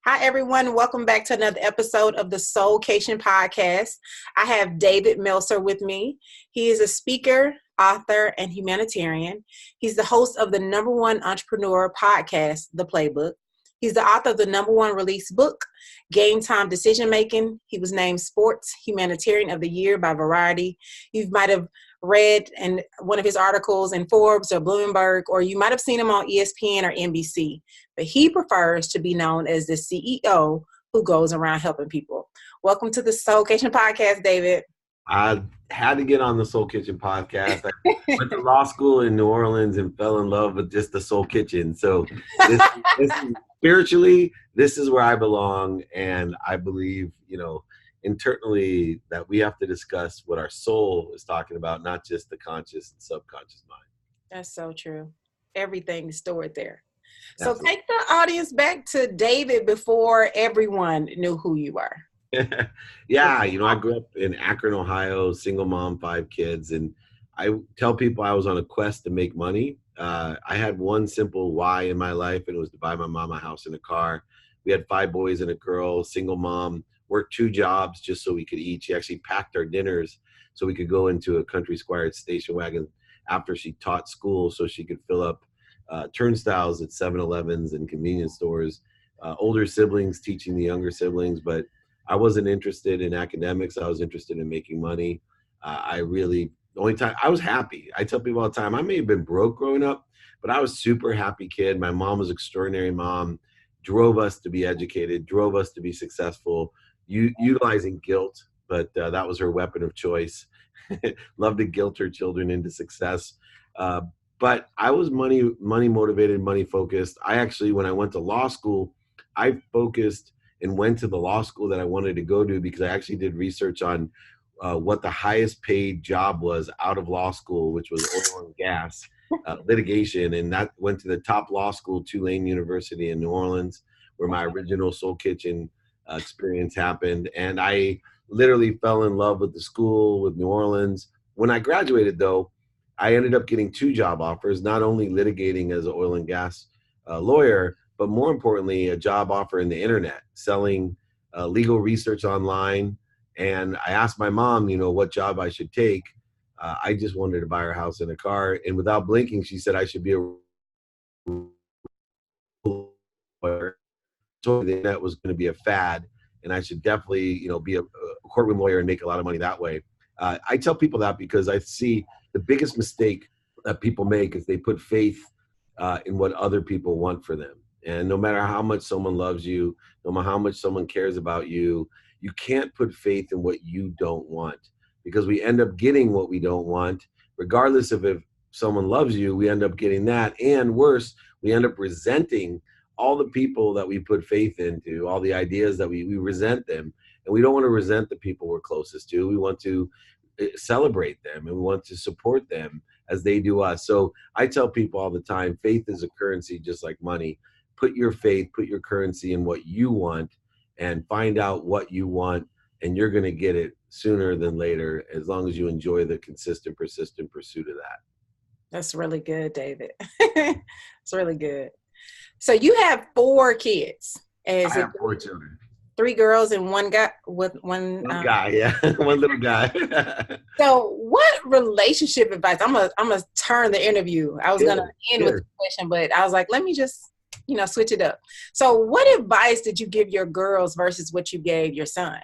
Hi, everyone. Welcome back to another episode of the Soulkation Podcast. I have David Meltzer with me. He is a speaker, author, and humanitarian. He's the host of the #1 entrepreneurial podcast, The Playbook. He's the author of the #1 release book, Game Time Decision Making. He was named Sports Humanitarian of the Year by Variety. You might have read in one of his articles in Forbes or Bloomberg, or you might have seen him on ESPN or NBC. But he prefers to be known as the CEO who goes around helping people. Welcome to the Soulkation Podcast, David. I had to get on the Soul Kitchen podcast. I went to law school in New Orleans and fell in love with just the Soul Kitchen. So this is, spiritually, this is where I belong. And I believe, internally that we have to discuss what our soul is talking about, not just the conscious and subconscious mind. That's so true. Everything is stored there. Absolutely. So take the audience back to David before everyone knew who you were. Yeah, I grew up in Akron, Ohio, single mom, 5 kids. And I tell people I was on a quest to make money. I had one simple why in my life, and it was to buy my mom a house and a car. We had 5 boys and a girl, single mom, worked 2 jobs just so we could eat. She actually packed our dinners so we could go into a country squire station wagon after she taught school so she could fill up turnstiles at 7-Elevens and convenience stores. Older siblings teaching the younger siblings, but I wasn't interested in academics. I was interested in making money. The only time I was happy, I tell people all the time, I may have been broke growing up, but I was super happy kid. My mom was an extraordinary mom, drove us to be educated, drove us to be successful, utilizing guilt, but that was her weapon of choice. Loved to guilt her children into success. But I was money motivated, money focused. I actually, when I went to law school, I focused and went to the law school that I wanted to go to because I actually did research on what the highest paid job was out of law school, which was oil and gas litigation. And that went to the top law school, Tulane University in New Orleans, where my original Soul Kitchen experience happened. And I literally fell in love with the school, with New Orleans. When I graduated, though, I ended up getting 2 job offers, not only litigating as an oil and gas lawyer, but more importantly, a job offer in the internet, selling legal research online. And I asked my mom, what job I should take. I just wanted to buy her a house and a car. And without blinking, she said I should be a lawyer. Told me the internet was going to be a fad, and I should definitely, be a courtroom lawyer and make a lot of money that way. I tell people that because I see the biggest mistake that people make is they put faith in what other people want for them. And no matter how much someone loves you, no matter how much someone cares about you, you can't put faith in what you don't want, because we end up getting what we don't want. Regardless of if someone loves you, we end up getting that. And worse, we end up resenting all the people that we put faith into, all the ideas that we resent them. And we don't want to resent the people we're closest to. We want to celebrate them and we want to support them as they do us. So I tell people all the time, faith is a currency just like money. Put your faith, put your currency in what you want and find out what you want, and you're going to get it sooner than later, as long as you enjoy the consistent, persistent pursuit of that. That's really good, David. It's really good. So you have 4 kids. I have 4 children. 3 girls and 1 guy with one guy, yeah. One little guy. So what relationship advice? I'm gonna turn the interview. I was gonna end with the question, but I was like, let me just, switch it up. So what advice did you give your girls versus what you gave your son?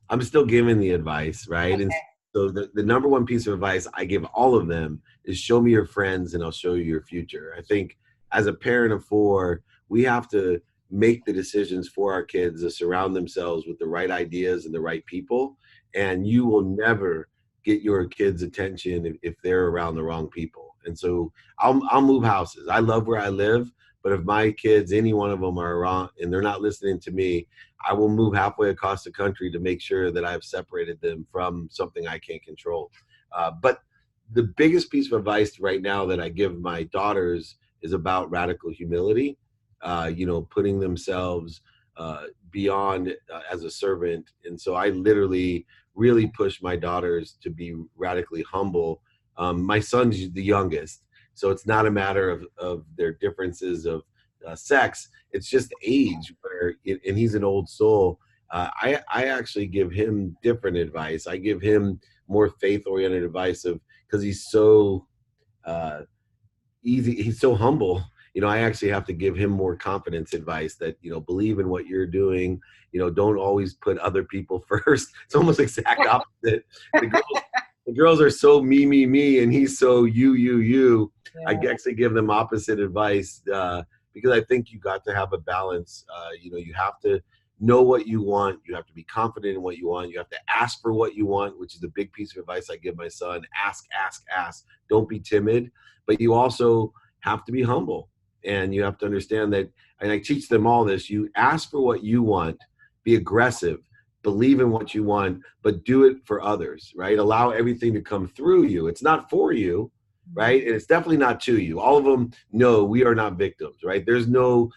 I'm still giving the advice, right? Okay. And so the #1 piece of advice I give all of them is show me your friends and I'll show you your future. I think as a parent of 4, we have to make the decisions for our kids to surround themselves with the right ideas and the right people. And you will never get your kids' attention if they're around the wrong people. And so I'll move houses. I love where I live, but if my kids, any one of them are wrong and they're not listening to me, I will move halfway across the country to make sure that I've separated them from something I can't control. But the biggest piece of advice right now that I give my daughters is about radical humility. Putting themselves beyond as a servant. And so I literally really push my daughters to be radically humble. My son's the youngest, so it's not a matter of their differences of sex. It's just age. And he's an old soul. I actually give him different advice. I give him more faith-oriented advice because he's so easy. He's so humble. I actually have to give him more confidence advice that, believe in what you're doing. Don't always put other people first. It's almost exact opposite. The girls are so me, and he's so you. Yeah. I actually give them opposite advice because I think you got to have a balance. You have to know what you want. You have to be confident in what you want. You have to ask for what you want, which is a big piece of advice I give my son. Ask. Don't be timid. But you also have to be humble. And you have to understand that, and I teach them all this, you ask for what you want, be aggressive, believe in what you want, but do it for others, right? Allow everything to come through you. It's not for you, right? And it's definitely not to you. All of them know we are not victims, right? There's no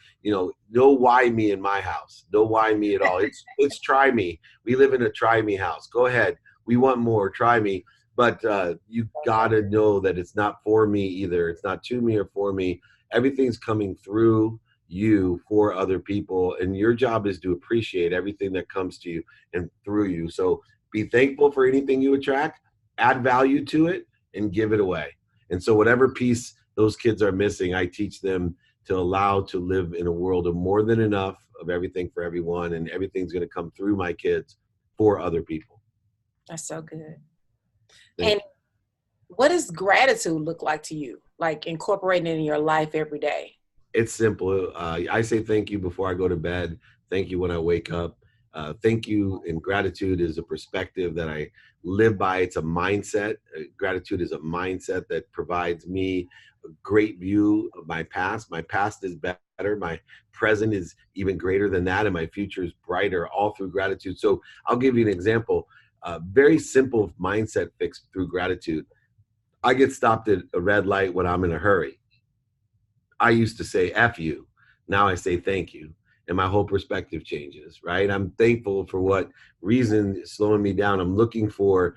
why me in my house. No why me at all. It's try me. We live in a try me house. Go ahead. We want more. Try me. But you got to know that it's not for me either. It's not to me or for me. Everything's coming through you for other people. And your job is to appreciate everything that comes to you and through you. So be thankful for anything you attract, add value to it, and give it away. And so whatever piece those kids are missing, I teach them to allow to live in a world of more than enough of everything for everyone. And everything's going to come through my kids for other people. That's so good. And what does gratitude look like to you? Like incorporating it in your life every day? It's simple. I say thank you before I go to bed. Thank you when I wake up. Thank you and gratitude is a perspective that I live by. It's a mindset. Gratitude is a mindset that provides me a great view of my past. My past is better. My present is even greater than that. And my future is brighter, all through gratitude. So I'll give you an example. Very simple mindset fix through gratitude. I get stopped at a red light when I'm in a hurry. I used to say F you. Now I say thank you. And my whole perspective changes, right? I'm thankful for what reason is slowing me down. I'm looking for,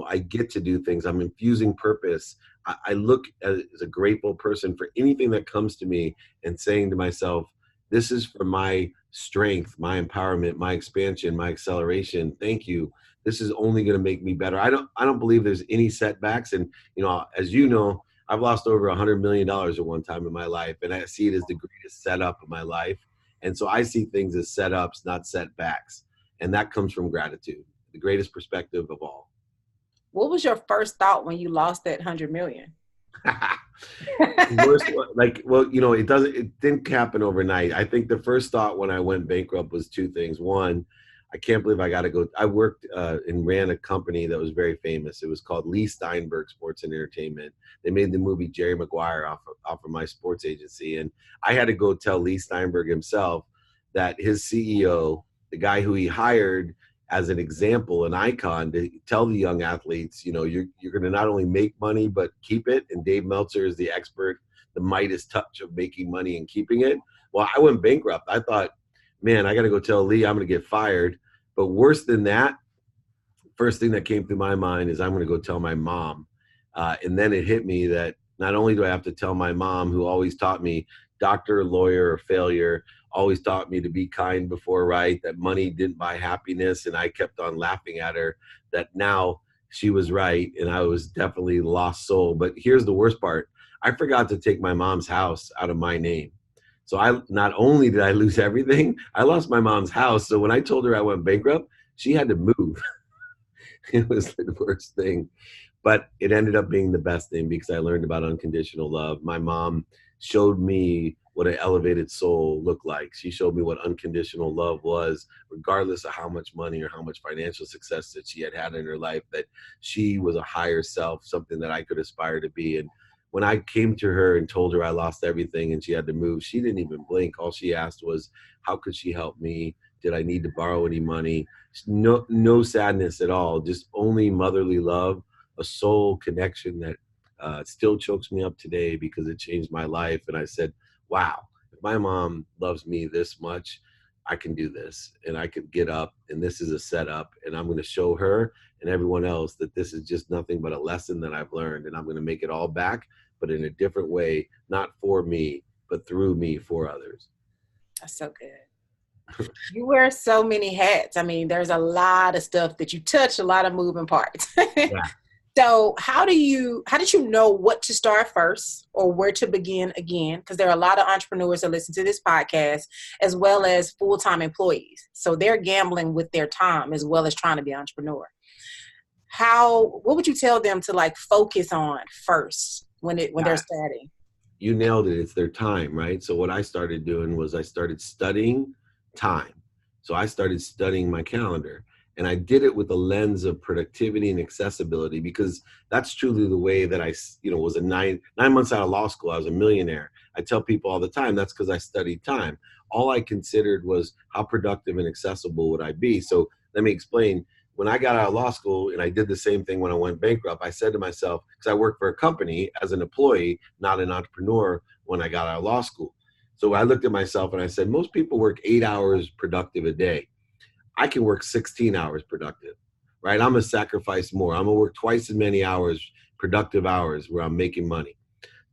I get to do things. I'm infusing purpose. I look as a grateful person for anything that comes to me and saying to myself, this is for my strength, my empowerment, my expansion, my acceleration. Thank you. This is only going to make me better. I don't believe there's any setbacks. And, as you know, I've lost over $100 million at one time in my life. And I see it as the greatest setup of my life. And so I see things as setups, not setbacks. And that comes from gratitude, the greatest perspective of all. What was your first thought when you lost that 100 million? It didn't happen overnight. I think the first thought when I went bankrupt was two things. One, I can't believe I got to go. I worked and ran a company that was very famous. It was called Lee Steinberg Sports and Entertainment. They made the movie Jerry Maguire off of my sports agency. And I had to go tell Lee Steinberg himself that his CEO, the guy who he hired as an example, an icon, to tell the young athletes, you're going to not only make money, but keep it. And Dave Meltzer is the expert, the Midas touch of making money and keeping it. Well, I went bankrupt. I thought, man, I got to go tell Lee I'm going to get fired. But worse than that, first thing that came through my mind is I'm going to go tell my mom. And then it hit me that not only do I have to tell my mom, who always taught me, doctor, lawyer, or failure, always taught me to be kind before right, that money didn't buy happiness. And I kept on laughing at her, that now she was right. And I was definitely lost soul. But here's the worst part. I forgot to take my mom's house out of my name. So not only did I lose everything, I lost my mom's house. So when I told her I went bankrupt, she had to move. It was the worst thing. But it ended up being the best thing because I learned about unconditional love. My mom showed me what an elevated soul looked like. She showed me what unconditional love was, regardless of how much money or how much financial success that she had in her life, that she was a higher self, something that I could aspire to be. And when I came to her and told her I lost everything and she had to move, she didn't even blink. All she asked was, how could she help me? Did I need to borrow any money? No sadness at all, just only motherly love, a soul connection that still chokes me up today because it changed my life. And I said, wow, if my mom loves me this much, I can do this and I could get up and this is a setup and I'm going to show her and everyone else that this is just nothing but a lesson that I've learned and I'm going to make it all back, but in a different way, not for me, but through me for others. That's so good. You wear so many hats. I mean, there's a lot of stuff that you touch, a lot of moving parts. Yeah. So how did you know what to start first or where to begin again? Because there are a lot of entrepreneurs that listen to this podcast, as well as full-time employees. So they're gambling with their time as well as trying to be an entrepreneur. What would you tell them to like focus on first when they're starting? You nailed it. It's their time, right? So what I started doing was I started studying time. So I started studying my calendar. And I did it with a lens of productivity and accessibility, because that's truly the way that I, was a nine months out of law school. I was a millionaire. I tell people all the time, that's because I studied time. All I considered was how productive and accessible would I be. So let me explain. When I got out of law school, and I did the same thing when I went bankrupt, I said to myself, because I worked for a company as an employee, not an entrepreneur, when I got out of law school. So I looked at myself and I said, most people work 8 hours productive a day. I can work 16 hours productive, right? I'm gonna sacrifice more. I'm gonna work twice as many hours, productive hours, where I'm making money.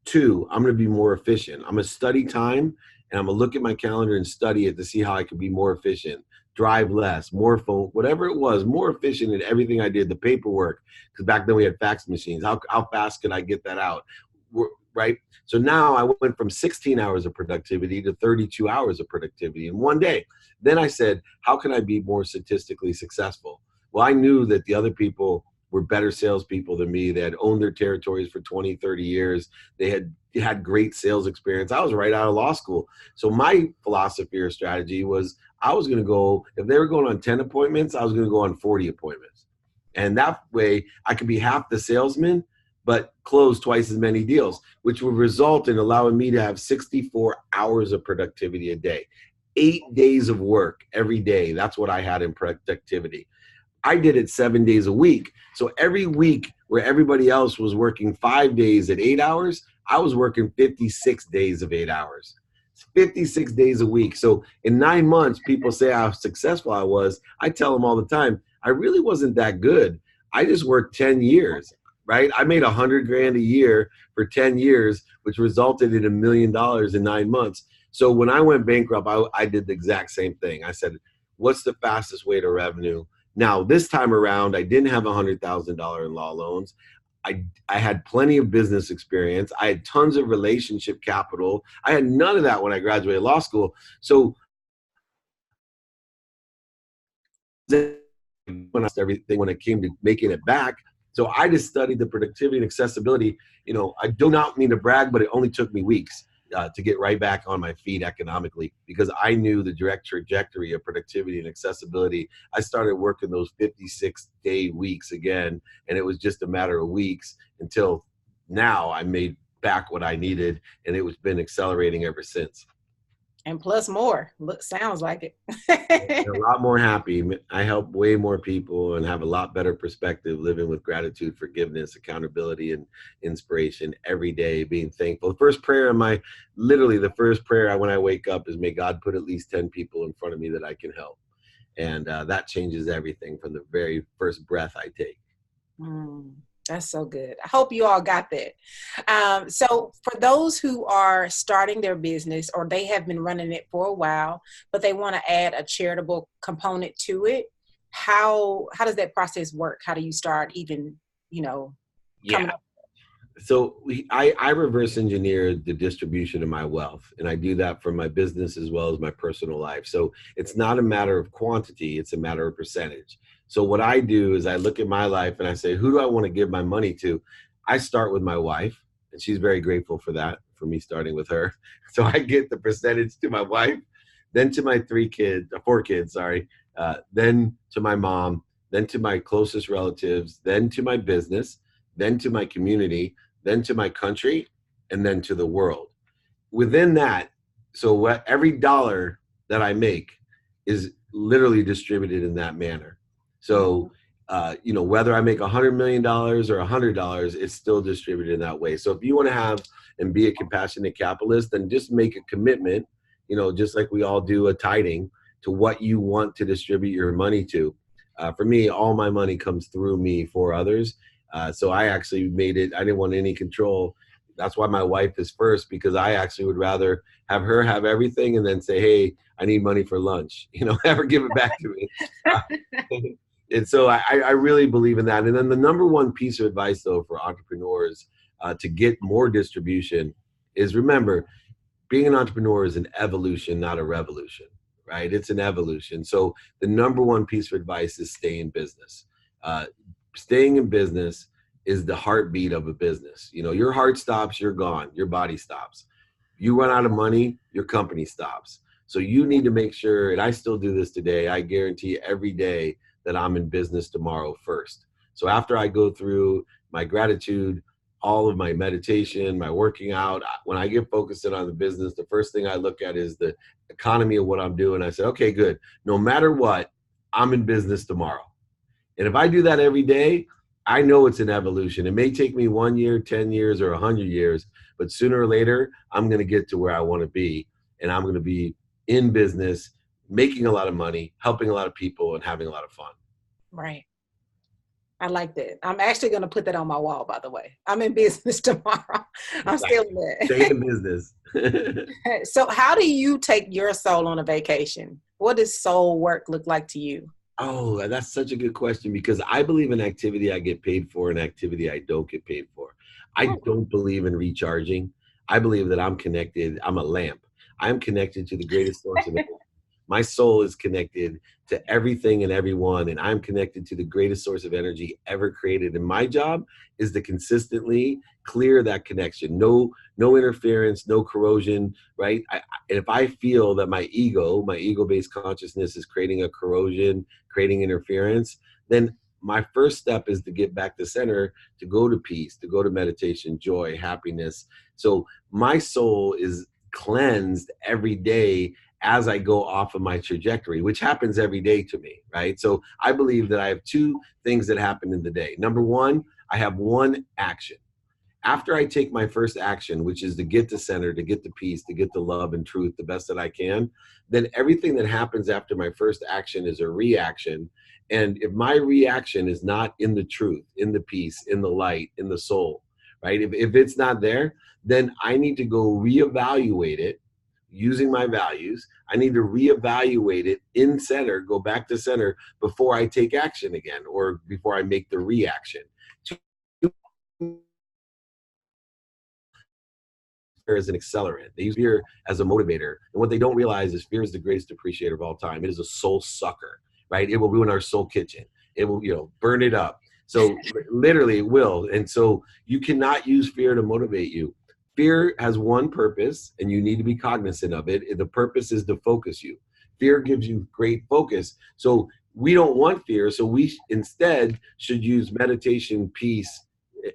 2, I'm gonna be more efficient. I'm gonna study time, and I'm gonna look at my calendar and study it to see how I could be more efficient, drive less, more phone, whatever it was, more efficient in everything I did, the paperwork, because back then we had fax machines. How fast could I get that out, right? So now I went from 16 hours of productivity to 32 hours of productivity in one day. Then I said, how can I be more statistically successful? Well, I knew that the other people were better salespeople than me. They had owned their territories for 20, 30 years. They had great sales experience. I was right out of law school. So my philosophy or strategy was I was going to go, if they were going on 10 appointments, I was going to go on 40 appointments. And that way I could be half the salesman, but close twice as many deals, which would result in allowing me to have 64 hours of productivity a day. 8 days of work every day. That's what I had in productivity. I did it 7 days a week. So every week where everybody else was working 5 days at 8 hours, I was working 56 days of 8 hours. 56 days a week. So in 9 months, people say how successful I was. I tell them all the time, I really wasn't that good. I just worked 10 years, right? I made $100,000 a year for 10 years, which resulted in $1 million in 9 months. So when I went bankrupt, I did the exact same thing. I said, what's the fastest way to revenue? Now, this time around, I didn't have $100,000 in law loans. I had plenty of business experience. I had tons of relationship capital. I had none of that when I graduated law school. So when it came to making it back, so I just studied the productivity and accessibility. I do not mean to brag, but it only took me weeks to get right back on my feet economically, because I knew the direct trajectory of productivity and accessibility. I started working those 56-day weeks again, and it was just a matter of weeks until now I made back what I needed, and it was been accelerating ever since. And plus more. Sounds like it. A lot more happy. I help way more people and have a lot better perspective, living with gratitude, forgiveness, accountability, and inspiration every day, being thankful. The first prayer when I wake up is, may God put at least 10 people in front of me that I can help. And that changes everything from the very first breath I take. That's so good. I hope you all got that. So for those who are starting their business, or they have been running it for a while, but they want to add a charitable component to it, how does that process work? How do you start even, coming up? So I reverse engineer the distribution of my wealth, and I do that for my business as well as my personal life. So it's not a matter of quantity, it's a matter of percentage. So what I do is I look at my life and I say, who do I want to give my money to? I start with my wife, and she's very grateful for that, for me starting with her. So I get the percentage to my wife, then to my 4 kids, then to my mom, then to my closest relatives, then to my business, then to my community, then to my country, and then to the world. Within that, so every dollar that I make is literally distributed in that manner. So, whether I make $100 million or $100, it's still distributed in that way. So if you want to have and be a compassionate capitalist, then just make a commitment, just like we all do a tithing, to what you want to distribute your money to. For me, all my money comes through me for others. So I actually made it, I didn't want any control. That's why my wife is first, because I actually would rather have her have everything and then say, hey, I need money for lunch, have her give it back to me. And so I really believe in that. And then the number one piece of advice, though, for entrepreneurs to get more distribution is, remember, being an entrepreneur is an evolution, not a revolution, right? It's an evolution. So the number one piece of advice is stay in business. Staying in business is the heartbeat of a business. Your heart stops, you're gone. Your body stops. You run out of money, your company stops. So you need to make sure, and I still do this today, I guarantee every day that I'm in business tomorrow first. So after I go through my gratitude, all of my meditation, my working out, when I get focused in on the business, the first thing I look at is the economy of what I'm doing. I say, okay, good. No matter what, I'm in business tomorrow. And if I do that every day, I know it's an evolution. It may take me 1 year, 10 years, or 100 years, but sooner or later, I'm going to get to where I want to be. And I'm going to be in business, making a lot of money, helping a lot of people, and having a lot of fun. Right. I like that. I'm actually going to put that on my wall, by the way. I'm in business tomorrow. I'm still in that. Stay in business. So how do you take your soul on a vacation? What does soul work look like to you? Oh, that's such a good question, because I believe in activity I get paid for and activity I don't get paid for. I don't believe in recharging. I believe that I'm connected. I'm a lamp. I'm connected to the greatest source of energy. My soul is connected to everything and everyone, and I'm connected to the greatest source of energy ever created. And my job is to consistently clear that connection. No interference, no corrosion, right? And if I feel that my ego-based consciousness is creating a corrosion, creating interference, then my first step is to get back to center, to go to peace, to go to meditation, joy, happiness. So my soul is cleansed every day as I go off of my trajectory, which happens every day to me, right? So I believe that I have two things that happen in the day. Number one, I have one action. After I take my first action, which is to get to center, to get to peace, to get to love and truth the best that I can, then everything that happens after my first action is a reaction. And if my reaction is not in the truth, in the peace, in the light, in the soul, right? If it's not there, then I need to go reevaluate it using my values. I need to reevaluate it in center, go back to center before I take action again, or before I make the reaction. As an accelerant. They use fear as a motivator. And what they don't realize is fear is the greatest depreciator of all time. It is a soul sucker, right? It will ruin our soul kitchen. It will, burn it up. So literally it will. And so you cannot use fear to motivate you. Fear has one purpose, and you need to be cognizant of it. The purpose is to focus you. Fear gives you great focus. So we don't want fear. So we instead should use meditation, peace,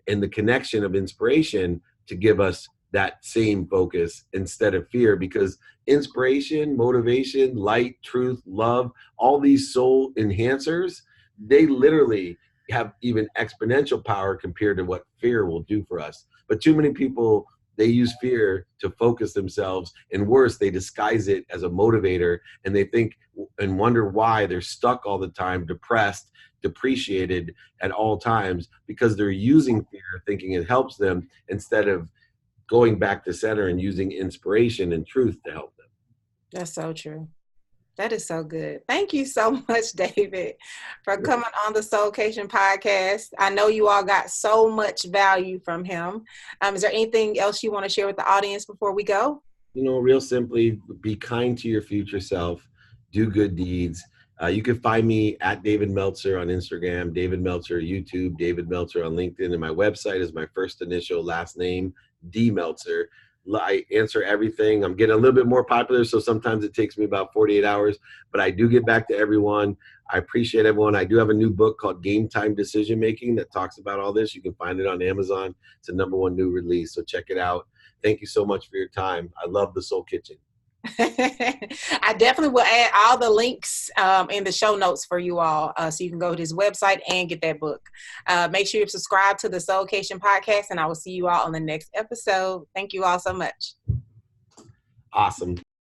and the connection of inspiration to give us that same focus instead of fear, because inspiration, motivation, light, truth, love, all these soul enhancers, they literally have even exponential power compared to what fear will do for us. But too many people, they use fear to focus themselves, and worse, they disguise it as a motivator, and they think and wonder why they're stuck all the time, depressed, depreciated at all times, because they're using fear thinking it helps them instead of going back to center and using inspiration and truth to help them. That's so true. That is so good. Thank you so much, David, for coming on the Soulkation Podcast. I know you all got so much value from him. Is there anything else you want to share with the audience before we go? Real simply, be kind to your future self, do good deeds. You can find me at David Meltzer on Instagram, David Meltzer, YouTube, David Meltzer on LinkedIn, and my website is my first initial last name, D Meltzer. I answer everything. I'm getting a little bit more popular, so sometimes it takes me about 48 hours, but I do get back to everyone. I appreciate everyone. I do have a new book called Game Time Decision Making that talks about all this. You can find it on Amazon. It's a #1 new release, so check it out. Thank you so much for your time. I love the Soul Kitchen. I definitely will add all the links in the show notes for you all, so you can go to his website and get that book. Make sure you subscribe to the Soulkation Podcast, and I will see you all on the next episode. Thank you all so much. Awesome.